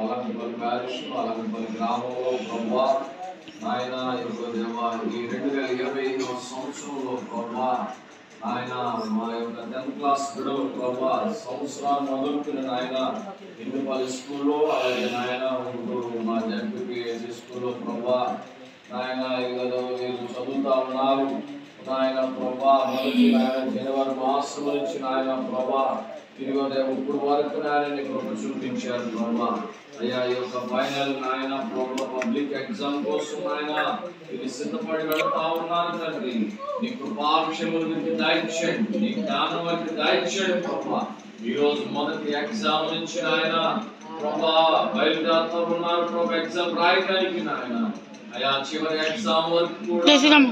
అలంకపల్లి parish అలంకపల్లి గ్రామంలో ప్రభా ఆయన యొక్క దేవా ఈ 2025 సంవత్సరంలో ప్రభా ఆయన మా యొక్క 10th క్లాస్ బిడ్డలు ప్రభా సంవత్సరాలు మొదలుకుని ఆయన ఇందుపల్లి స్కూల్లో అలాగే ఆయన మా జడ్పీపీఎస్సీ స్కూల్లో ప్రభా ఆయన వీళ్ళు చదువుతా ఉన్నారు. ఆయన ప్రభా మొదటి ఆయన జనవరి మాసం నుంచి ఆయన ప్రభా తిరిగి ఇప్పుడు వరకు ఆయన కృప చూపించారు ప్రభా. అయ్యా ఈ యొక్క ఫైనల్ ఆయన ప్రభా పబ్లిక్ ఎగ్జామ్ కోసం ఆయన ఇది సిద్ధపడి వెళ్తా ఉన్నారు తండ్రి. నీ కృపాక్షములకి దయచేయండి, నీ జ్ఞానం వారికి దయచేయండి ప్రభా. ఈ రోజు మొదటి ఎగ్జామ్ నుంచి ఆయన ప్రభా బయలుదేరుతూ ఉన్నారు ప్రభా ఎగ్జామ్ రాయడానికి నాయన. అయ్యా చివరి ఎగ్జామ్ వరకు కూడా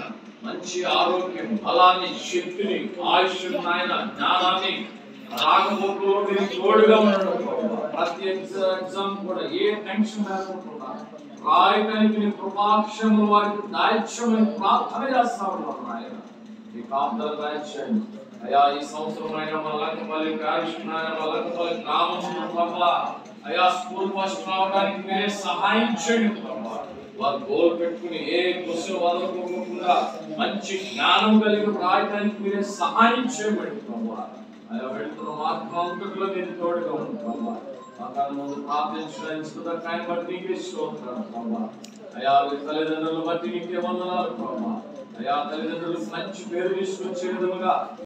మంచి ఆరోగ్యం, బలాన్ని, శక్తిని, ఆయుష్ నాయన జ్ఞానాన్ని రాకపోకలో మీరు తోడుగా ఉండడం ప్రతి ఎగ్జామ్ కూడా ఏ టెన్షన్ లేకుండా రాయడానికి నీ కృపాక్షములు వారికి దాయిత్యమని ప్రార్థన చేస్తా ఉన్నాను ఆయన. ఈ ప్రార్థన దాయిత్యండి అయ్యా. ఈ సంవత్సరం అయినా మన లంకపల్లి ప్యారిష్ నాయన మన లంకపల్లి గ్రామంలో ప్రభా అయ్యా స్కూల్ ఫస్ట్ రావడానికి మీరే సహాయం చేయండి ప్రభా. వారు గోల్ పెట్టుకుని ఏ క్వశ్చన్ వదలకోకుండా మంచి జ్ఞానం కలిగి రాయడానికి మీరే సహాయం చేయబడి ప్రభా. అయ్యా వెళ్తున్న మార్గంలో నేను తోడుగా ఉంటాను ప్రభా. ముందు ప్రార్థించడానికి బట్టి నీకే స్తోత్రాలు ప్రభా. అయ్యా తల్లిదండ్రులు బట్టి నీకే వందనాలు ప్రభా. అయ్యా తల్లిదండ్రులకు మంచి పేరు తీసుకొచ్చే విధముగా